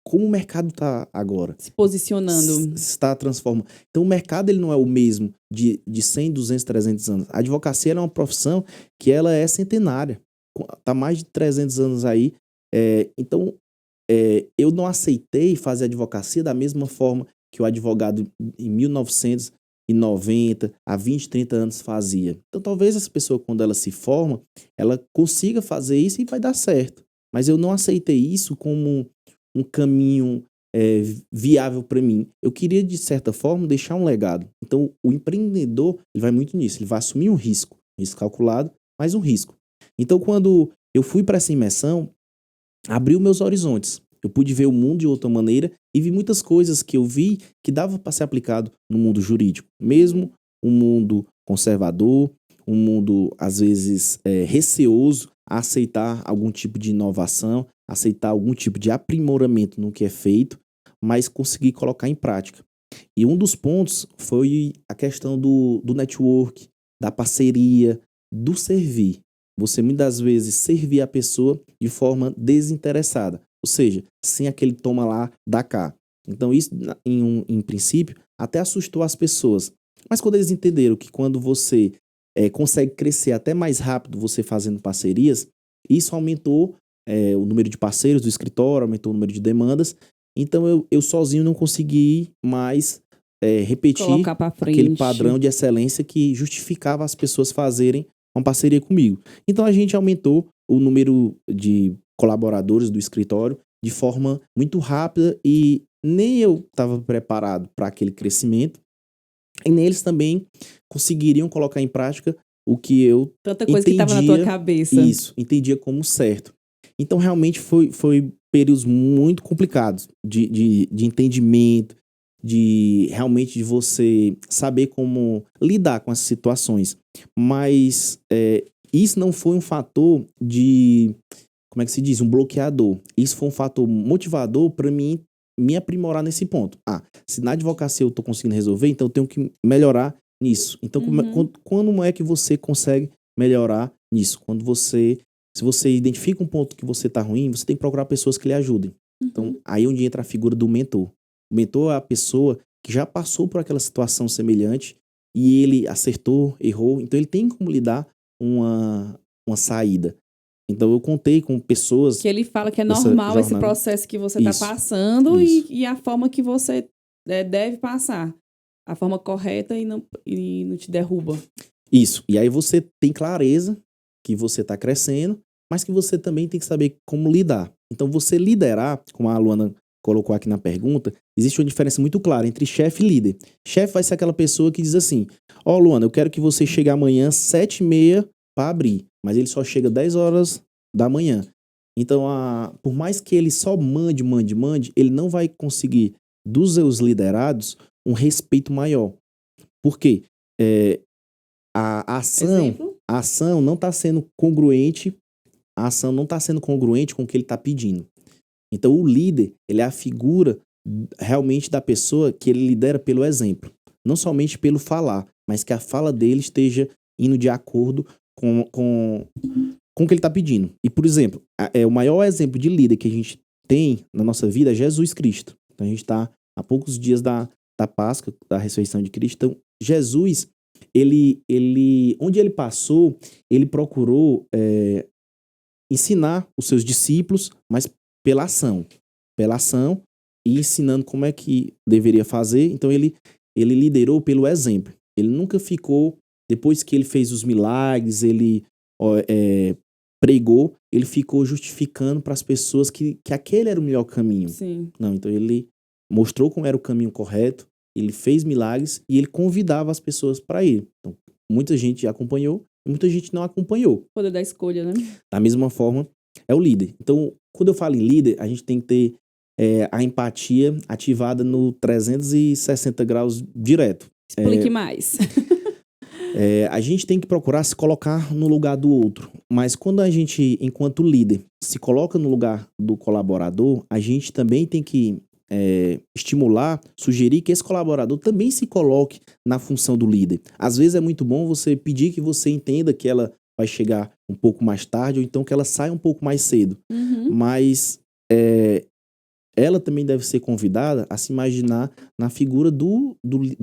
como o mercado está agora. Se posicionando. Está transformando. Então, o mercado ele não é o mesmo de 100, 200, 300 anos. A advocacia ela é uma profissão que ela é centenária. Está mais de 300 anos aí. Então, eu não aceitei fazer advocacia da mesma forma que o advogado em 1990, há 20, 30 anos fazia. Então, talvez essa pessoa, quando ela se forma, ela consiga fazer isso e vai dar certo. Mas eu não aceitei isso como um caminho viável para mim. Eu queria, de certa forma, deixar um legado. Então, o empreendedor ele vai muito nisso. Ele vai assumir um risco calculado, mas um risco. Então, quando eu fui para essa imersão, abriu meus horizontes. Eu pude ver o mundo de outra maneira e vi muitas coisas que eu vi que dava para ser aplicado no mundo jurídico. Mesmo um mundo conservador, um mundo, às vezes, receoso a aceitar algum tipo de inovação, aceitar algum tipo de aprimoramento no que é feito, mas conseguir colocar em prática. E um dos pontos foi a questão do network, da parceria, do servir. Você muitas vezes servir a pessoa de forma desinteressada, ou seja, sem aquele toma lá, dá cá. Então isso, em princípio, até assustou as pessoas. Mas quando eles entenderam que quando você consegue crescer até mais rápido você fazendo parcerias, isso aumentou o número de parceiros do escritório, aumentou o número de demandas. Então eu sozinho não consegui mais repetir aquele padrão de excelência que justificava as pessoas fazerem uma parceria comigo. Então a gente aumentou o número de colaboradores do escritório de forma muito rápida e nem eu estava preparado para aquele crescimento e nem eles também conseguiriam colocar em prática o que eu Tanta coisa que estava na tua cabeça. Isso, entendia como certo. Então realmente foi períodos muito complicados de entendimento, realmente de você saber como lidar com essas situações. Mas isso não foi um fator como é que se diz? Um bloqueador. Isso foi um fator motivador para mim me aprimorar nesse ponto. Se na advocacia eu estou conseguindo resolver, então eu tenho que melhorar nisso. Então, quando é que você consegue melhorar nisso? Se você identifica um ponto que você está ruim, você tem que procurar pessoas que lhe ajudem. Então, aí é onde entra a figura do mentor. O mentor é a pessoa que já passou por aquela situação semelhante e ele acertou, errou, então ele tem como lhe dar uma saída. Então eu contei com pessoas... Que ele fala que é normal esse processo que você está passando e a forma que você deve passar. A forma correta e não te derruba. Isso. E aí você tem clareza que você está crescendo, mas que você também tem que saber como lidar. Então você liderar, como a Luana colocou aqui na pergunta, existe uma diferença muito clara entre chefe e líder. Chefe vai ser aquela pessoa que diz assim, Luana, eu quero que você chegue amanhã 7h30 para abrir, mas ele só chega 10 horas da manhã. Então, por mais que ele só mande, ele não vai conseguir dos seus liderados um respeito maior. Por quê? A ação não está sendo congruente, com o que ele está pedindo. Então, o líder, ele é a figura realmente da pessoa que ele lidera pelo exemplo. Não somente pelo falar, mas que a fala dele esteja indo de acordo com o que ele está pedindo. E, por exemplo, o maior exemplo de líder que a gente tem na nossa vida é Jesus Cristo. Então, a gente está há poucos dias da Páscoa, da ressurreição de Cristo. Então, Jesus, onde ele passou, ele procurou ensinar os seus discípulos, mas pela ação e ensinando como é que deveria fazer. Então ele liderou pelo exemplo. Ele nunca ficou, depois que ele fez os milagres, ele pregou, ele ficou justificando para as pessoas que aquele era o melhor caminho. Sim. Não, então ele mostrou como era o caminho correto, ele fez milagres e ele convidava as pessoas para ir. Então, muita gente acompanhou e muita gente não acompanhou. Poder da escolha, né? Da mesma forma, é o líder. Então, quando eu falo em líder, a gente tem que ter a empatia ativada no 360 graus direto. Explique mais. A gente tem que procurar se colocar no lugar do outro. Mas quando a gente, enquanto líder, se coloca no lugar do colaborador, a gente também tem que estimular, sugerir que esse colaborador também se coloque na função do líder. Às vezes é muito bom você pedir que você entenda que ela vai chegar um pouco mais tarde ou então que ela saia um pouco mais cedo. Mas ela também deve ser convidada a se imaginar na figura do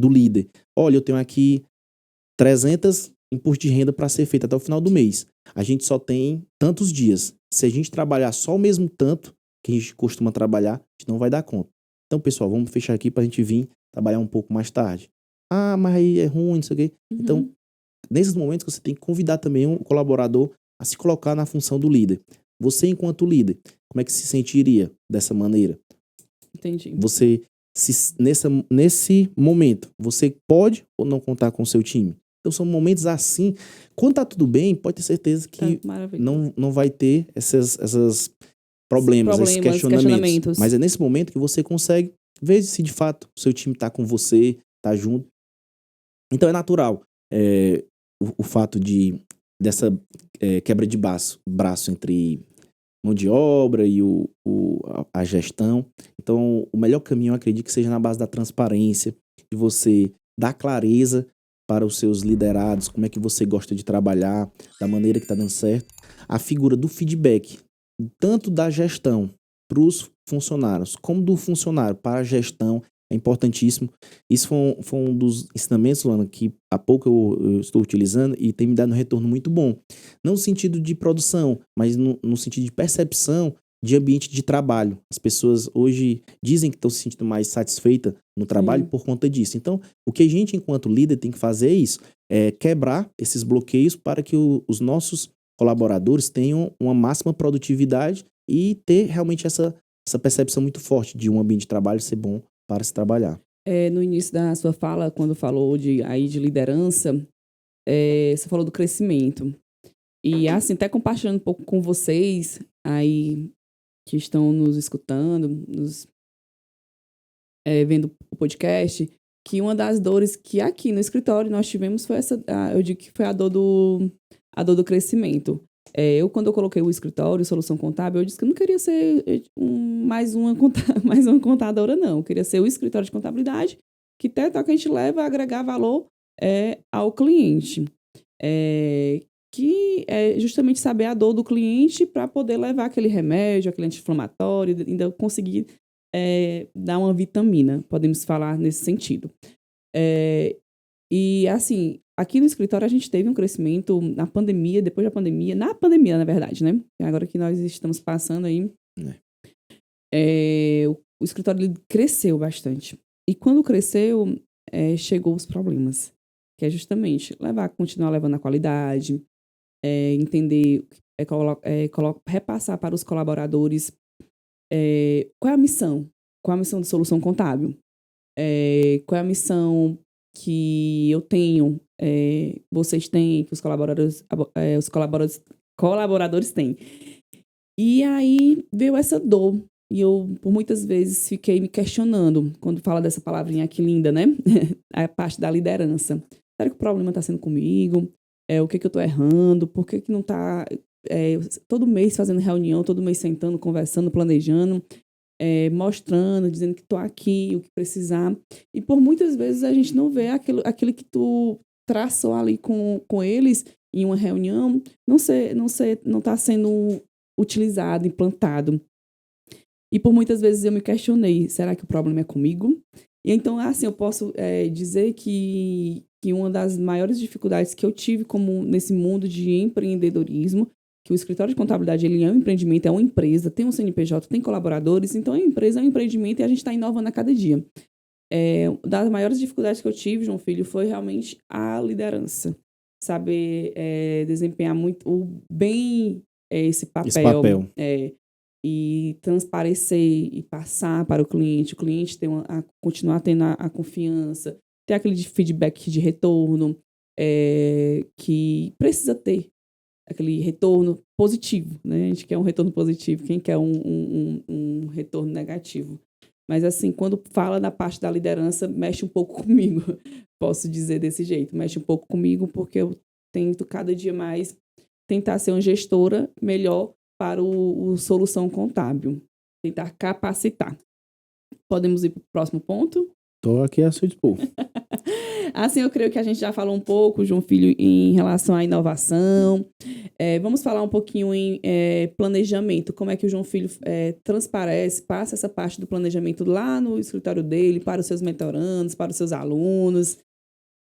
líder. Olha, eu tenho aqui 300 imposto de renda para ser feito até o final do mês. A gente só tem tantos dias. Se a gente trabalhar só o mesmo tanto que a gente costuma trabalhar, a gente não vai dar conta. Então, pessoal, vamos fechar aqui para a gente vir trabalhar um pouco mais tarde. Ah, mas aí é ruim, não sei o quê. Então, nesses momentos você tem que convidar também um colaborador a se colocar na função do líder. Você, enquanto líder, como é que se sentiria dessa maneira? Entendi. Você, nesse momento, você pode ou não contar com o seu time? Então, são momentos assim. Quando tá tudo bem, pode ter certeza que não vai ter esses problemas, esses questionamentos. Mas é nesse momento que você consegue ver se de fato o seu time tá com você, tá junto. Então, é natural o fato dessa quebra de braço entre mão de obra e a gestão. Então, o melhor caminho, eu acredito que seja na base da transparência, de você dar clareza para os seus liderados, como é que você gosta de trabalhar, da maneira que está dando certo. A figura do feedback, tanto da gestão para os funcionários, como do funcionário para a gestão, é importantíssimo. Isso foi um dos ensinamentos, Luana, que há pouco eu estou utilizando e tem me dado um retorno muito bom. Não no sentido de produção, mas no sentido de percepção de ambiente de trabalho. As pessoas hoje dizem que estão se sentindo mais satisfeitas no trabalho por conta disso. Então, o que a gente, enquanto líder, tem que fazer é isso. É quebrar esses bloqueios para que os nossos colaboradores tenham uma máxima produtividade e ter realmente essa percepção muito forte de um ambiente de trabalho ser bom para se trabalhar. No início da sua fala, quando falou de liderança, você falou do crescimento. E assim, até compartilhando um pouco com vocês aí que estão nos escutando, vendo o podcast, que uma das dores que aqui no escritório nós tivemos foi eu digo que foi a dor do crescimento. Quando eu coloquei o escritório, Solução Contábil, eu disse que eu não queria ser mais uma contadora, não. Eu queria ser o escritório de contabilidade que até que a gente leva a agregar valor ao cliente. Que é justamente saber a dor do cliente para poder levar aquele remédio, aquele anti-inflamatório, ainda conseguir dar uma vitamina, podemos falar nesse sentido. E assim, aqui no escritório a gente teve um crescimento na pandemia, depois da pandemia, na pandemia, na verdade, né? Agora que nós estamos passando aí, o escritório ele cresceu bastante. E quando cresceu, chegou os problemas, que é justamente continuar levando a qualidade, entender, repassar para os colaboradores qual é a missão de Solução Contábil, qual é a missão que eu tenho, vocês têm, que os colaboradores têm. E aí veio essa dor. E eu, por muitas vezes, fiquei me questionando, quando fala dessa palavrinha aqui linda, né? A parte da liderança. Será que o problema está sendo comigo? O que eu estou errando? Por que não está todo mês fazendo reunião, todo mês sentando, conversando, planejando, mostrando, dizendo que estou aqui, o que precisar. E por muitas vezes a gente não vê aquilo que tu traçou ali com eles em uma reunião, não está sendo utilizado, implantado. E por muitas vezes eu me questionei, será que o problema é comigo? E então, assim, eu posso dizer que uma das maiores dificuldades que eu tive nesse mundo de empreendedorismo, que o escritório de contabilidade ele é um empreendimento, é uma empresa, tem um CNPJ, tem colaboradores, então a empresa é um empreendimento e a gente está inovando a cada dia. Das maiores dificuldades que eu tive, João Filho, foi realmente a liderança. Saber desempenhar muito bem esse papel. E transparecer e passar para o cliente continuar tendo a confiança, ter aquele feedback de retorno que precisa ter, aquele retorno positivo, né? A gente quer um retorno positivo, quem quer um retorno negativo? Mas assim, quando fala da parte da liderança, mexe um pouco comigo, posso dizer desse jeito, mexe um pouco comigo porque eu tento cada dia mais tentar ser uma gestora melhor para o Solução Contábil. Tentar capacitar. Podemos ir para o próximo ponto? Tô aqui a seu dispor. Assim, eu creio que a gente já falou um pouco, João Filho, em relação à inovação. Vamos falar um pouquinho em planejamento. Como é que o João Filho transparece, passa essa parte do planejamento lá no escritório dele, para os seus mentorandos, para os seus alunos.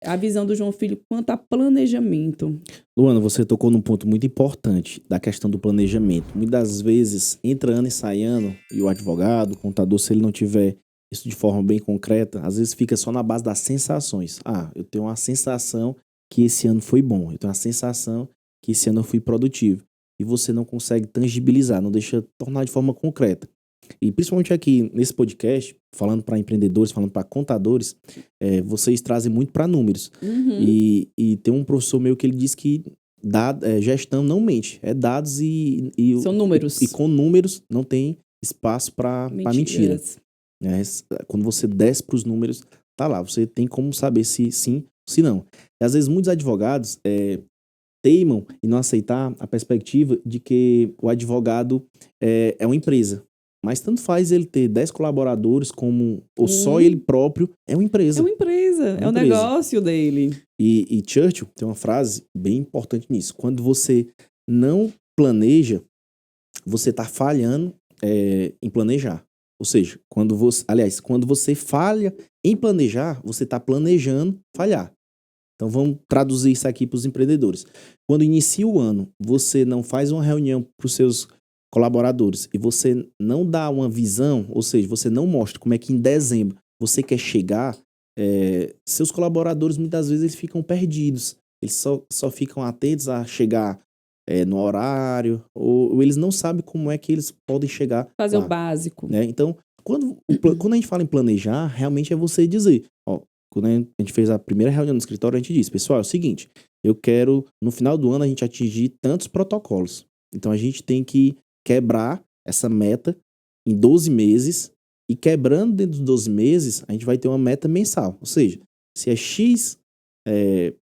A visão do João Filho quanto a planejamento. Luana, você tocou num ponto muito importante da questão do planejamento. Muitas vezes, entra ano e sai ano, e o advogado, o contador, se ele não tiver isso de forma bem concreta, às vezes fica só na base das sensações. Ah, eu tenho uma sensação que esse ano foi bom, eu tenho uma sensação que esse ano eu fui produtivo. E você não consegue tangibilizar, não deixa tornar de forma concreta. E principalmente aqui nesse podcast, falando para empreendedores, falando para contadores, vocês trazem muito para números. Uhum. E tem um professor meu que ele diz que gestão não mente, é dados São números. E com números não tem espaço para mentira. Quando você desce para os números, tá lá, você tem como saber se sim, se não. E às vezes muitos advogados teimam em não aceitar a perspectiva de que o advogado é uma empresa. Mas tanto faz ele ter 10 colaboradores ou só ele próprio, é uma empresa. É uma empresa, é o negócio dele. E Churchill tem uma frase bem importante nisso. Quando você não planeja, você está falhando em planejar. Ou seja, quando você falha em planejar, você está planejando falhar. Então vamos traduzir isso aqui para os empreendedores. Quando inicia o ano, você não faz uma reunião para os seus colaboradores e você não dá uma visão, ou seja, você não mostra como é que em dezembro você quer chegar, seus colaboradores muitas vezes eles ficam perdidos. Eles só ficam atentos a chegar no horário, ou eles não sabem como é que eles podem chegar fazer lá, o básico. né? Então, quando a gente fala em planejar, realmente é você dizer, quando a gente fez a primeira reunião no escritório, a gente disse, pessoal, é o seguinte, eu quero, no final do ano, a gente atingir tantos protocolos. Então, a gente tem que quebrar essa meta em 12 meses e quebrando dentro dos 12 meses, a gente vai ter uma meta mensal. Ou seja, se é X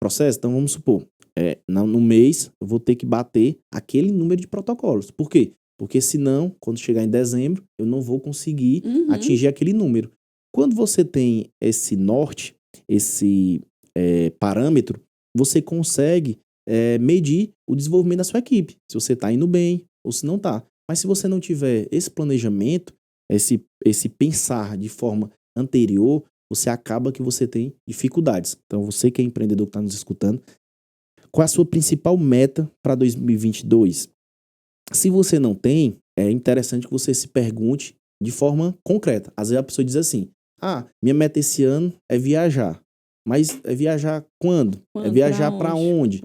processo, então vamos supor, no mês eu vou ter que bater aquele número de protocolos. Por quê? Porque senão, quando chegar em dezembro, eu não vou conseguir atingir aquele número. Quando você tem esse norte, esse parâmetro, você consegue medir o desenvolvimento da sua equipe. Se você está indo bem ou se não está. Mas se você não tiver esse planejamento, esse pensar de forma anterior, você acaba que você tem dificuldades. Então, você que é empreendedor que está nos escutando, qual é a sua principal meta para 2022? Se você não tem, é interessante que você se pergunte de forma concreta. Às vezes a pessoa diz assim, minha meta esse ano é viajar. Mas é viajar quando? É viajar para onde?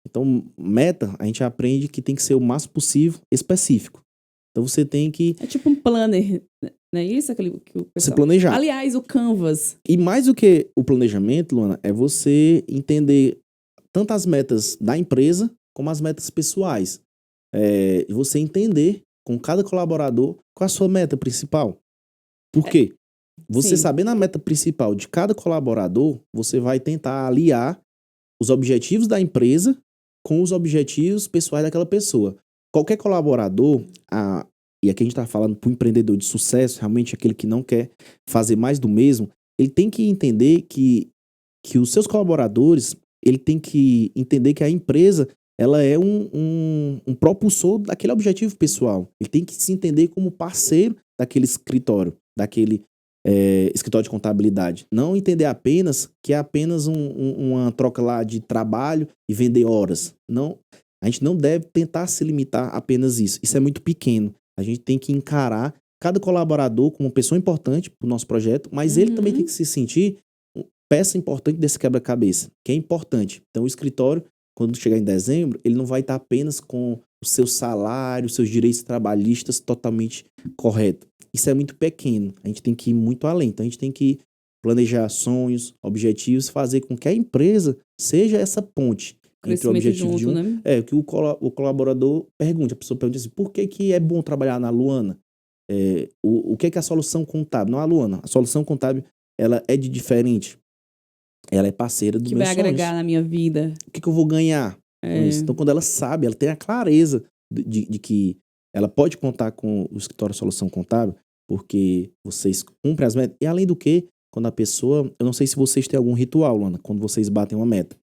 Então, meta, a gente aprende que tem que ser o máximo possível específico. Então, você tem que... É tipo um planner, não é isso? Aquele que o pessoal... Você planejar. Aliás, o Canvas. E mais do que o planejamento, Luana, é você entender tanto as metas da empresa como as metas pessoais. E você entender com cada colaborador qual é a sua meta principal. Por quê? Você sabendo a meta principal de cada colaborador, você vai tentar aliar os objetivos da empresa com os objetivos pessoais daquela pessoa. Qualquer colaborador, e aqui a gente está falando para o empreendedor de sucesso, realmente aquele que não quer fazer mais do mesmo, ele tem que entender que os seus colaboradores, ele tem que entender que a empresa ela é um propulsor daquele objetivo pessoal. Ele tem que se entender como parceiro daquele escritório, daquele escritório de contabilidade. Não entender apenas que é apenas uma troca lá de trabalho e vender horas. Não, a gente não deve tentar se limitar a apenas isso. Isso é muito pequeno. A gente tem que encarar cada colaborador como uma pessoa importante para o nosso projeto, mas ele também tem que se sentir peça importante desse quebra-cabeça, que é importante. Então o escritório, quando chegar em dezembro, ele não vai estar apenas com o seu salário, os seus direitos trabalhistas totalmente corretos. Isso é muito pequeno. A gente tem que ir muito além. Então, a gente tem que planejar sonhos, objetivos, fazer com que a empresa seja essa ponte entre o objetivo de um... né? Que o colaborador pergunte, a pessoa pergunta assim, por que é bom trabalhar na Luana? O que é a solução contábil? Não a Luana. A solução contábil, ela é de diferente. Ela é parceira dos meus sonhos. Que vai agregar na minha vida. O que eu vou ganhar com isso? Então, quando ela sabe, ela tem a clareza de que ela pode contar com o escritório de solução contábil, porque vocês cumprem as metas. E além do que, quando a pessoa... Eu não sei se vocês têm algum ritual, Luana, quando vocês batem uma meta.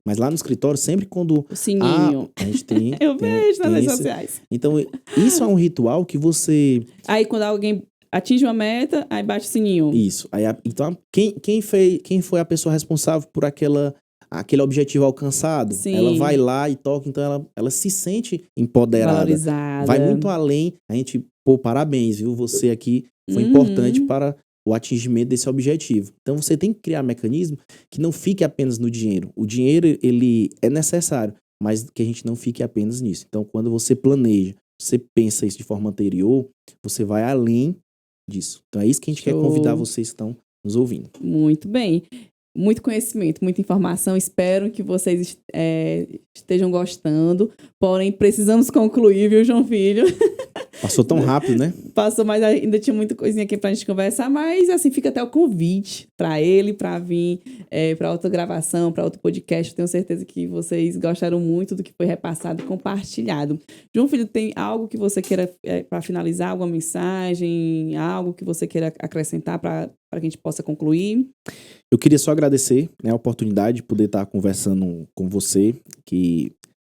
Mas lá no escritório, sempre quando... O sininho. A gente tem... Eu vejo nas redes esse... sociais. Então, isso é um ritual que você... Aí, quando alguém atinge uma meta, aí bate o sininho. Isso. Aí, então, quem foi a pessoa responsável por aquele objetivo alcançado? Sim. Ela vai lá e toca, então ela se sente empoderada. Valorizada. Vai muito além. A gente, parabéns, viu? Você aqui foi importante para o atingimento desse objetivo. Então, você tem que criar mecanismo que não fique apenas no dinheiro. O dinheiro, ele é necessário, mas que a gente não fique apenas nisso. Então, quando você planeja, você pensa isso de forma anterior, você vai além disso. Então, é isso que a gente quer convidar vocês que estão nos ouvindo. Muito bem. Muito conhecimento, muita informação. Espero que vocês estejam gostando. Porém, precisamos concluir, viu, João Filho? Passou tão rápido, né? Passou, mas ainda tinha muita coisinha aqui pra gente conversar. Mas, assim, fica até o convite pra ele, pra vir pra outra gravação, pra outro podcast. Eu tenho certeza que vocês gostaram muito do que foi repassado e compartilhado. João Filho, tem algo que você queira, pra finalizar, alguma mensagem, algo que você queira acrescentar pra que a gente possa concluir? Eu queria só agradecer, né, a oportunidade de poder estar conversando com você, que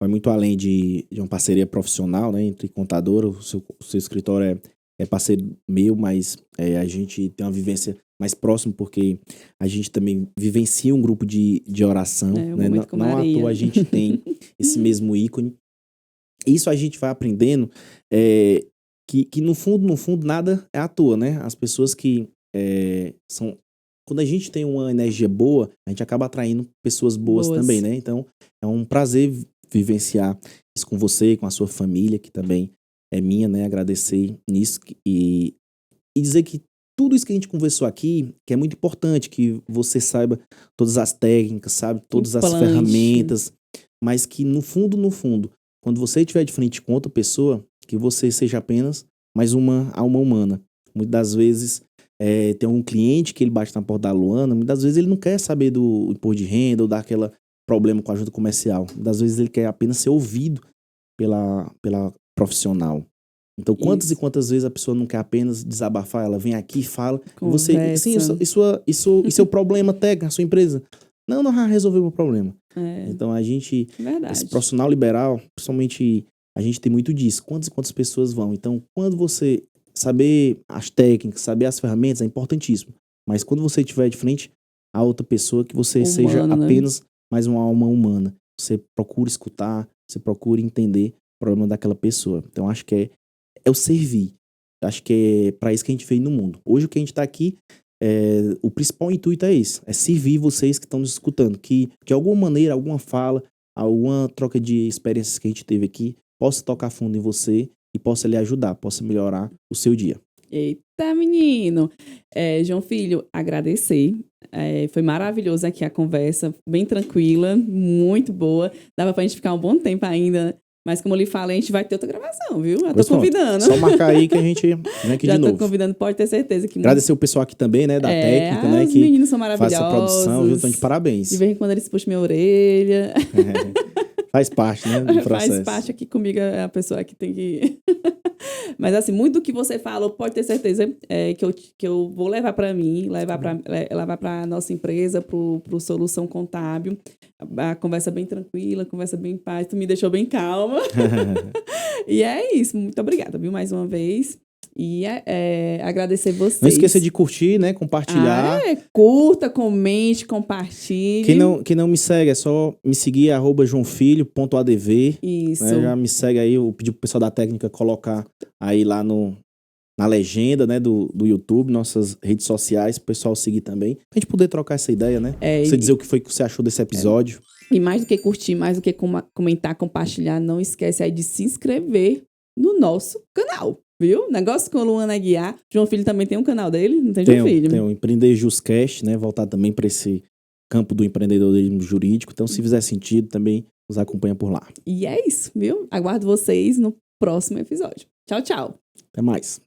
vai muito além de uma parceria profissional, né, entre contador. O seu escritório é parceiro meu, mas a gente tem uma vivência mais próxima, porque a gente também vivencia um grupo de oração, né? Não à toa a gente tem esse mesmo ícone. Isso a gente vai aprendendo que no fundo, nada é à toa, né? As pessoas que são... Quando a gente tem uma energia boa, a gente acaba atraindo pessoas boas também, né? Então, é um prazer vivenciar isso com você, com a sua família, que também é minha, né? Agradecer nisso e dizer que tudo isso que a gente conversou aqui, que é muito importante, que você saiba todas as técnicas, sabe? Todas as ferramentas, mas que no fundo, quando você estiver de frente com outra pessoa, que você seja apenas mais uma alma humana. Muitas das vezes... tem um cliente que ele bate na porta da Luana, muitas vezes ele não quer saber do imposto de renda ou daquele problema com a ajuda comercial. Muitas vezes ele quer apenas ser ouvido pela profissional. Então, quantas e quantas vezes a pessoa não quer apenas desabafar? Ela vem aqui e fala, e você, sim, isso é o problema técnico na sua empresa. Não vai resolver o meu problema. Então, a gente, esse profissional liberal, principalmente, a gente tem muito disso. Quantas e quantas pessoas vão? Então, quando você... Saber as técnicas, saber as ferramentas é importantíssimo. Mas quando você estiver de frente a outra pessoa, que você seja apenas mais uma alma humana. Você procura escutar, você procura entender o problema daquela pessoa. Então, acho que é o servir. Acho que é para isso que a gente veio no mundo. Hoje, o que a gente está aqui, o principal intuito é esse. É servir vocês que estão nos escutando. Que de alguma maneira, alguma fala, alguma troca de experiências que a gente teve aqui, possa tocar fundo em você e possa lhe ajudar, possa melhorar o seu dia. Eita, menino! João Filho, agradecer. Foi maravilhoso aqui a conversa, bem tranquila, muito boa. Dava pra gente ficar um bom tempo ainda, mas como eu lhe falei, a gente vai ter outra gravação, viu? Já tô convidando. Só marcar aí que a gente vem aqui de novo. Já tô convidando, pode ter certeza. Que agradecer o pessoal aqui também, né, da técnica, né? Os meninos são maravilhosos. Faz essa produção, viu? Então, de parabéns. De vez em quando eles puxam minha orelha. Faz parte, né, do processo. Faz parte aqui comigo, é a pessoa que tem que... Mas, assim, muito do que você falou, pode ter certeza que eu vou levar para mim, levar para a nossa empresa, pro Solução Contábil. A conversa bem tranquila, conversa bem em paz. Tu me deixou bem calma. E é isso. Muito obrigada, viu, mais uma vez. E agradecer vocês. Não esqueça de curtir, né? Compartilhar. Curta, comente, compartilhe. Quem não me segue, é só me seguir, @joãofilho.adv. Isso. Né, já me segue aí. Eu pedi pro pessoal da técnica colocar aí lá na legenda, né, do YouTube, nossas redes sociais, pro pessoal seguir também. Pra gente poder trocar essa ideia, né? Você dizer o que foi que você achou desse episódio. E mais do que curtir, mais do que comentar, compartilhar, não esquece aí de se inscrever no nosso canal. Viu? Negócio com a Luana Aguiar. João Filho também tem um canal dele, não tem João Filho? Tem o Empreender Juscast, né? Voltado também para esse campo do empreendedorismo jurídico. Então, se fizer sentido, também nos acompanha por lá. E é isso, viu? Aguardo vocês no próximo episódio. Tchau, tchau. Até mais.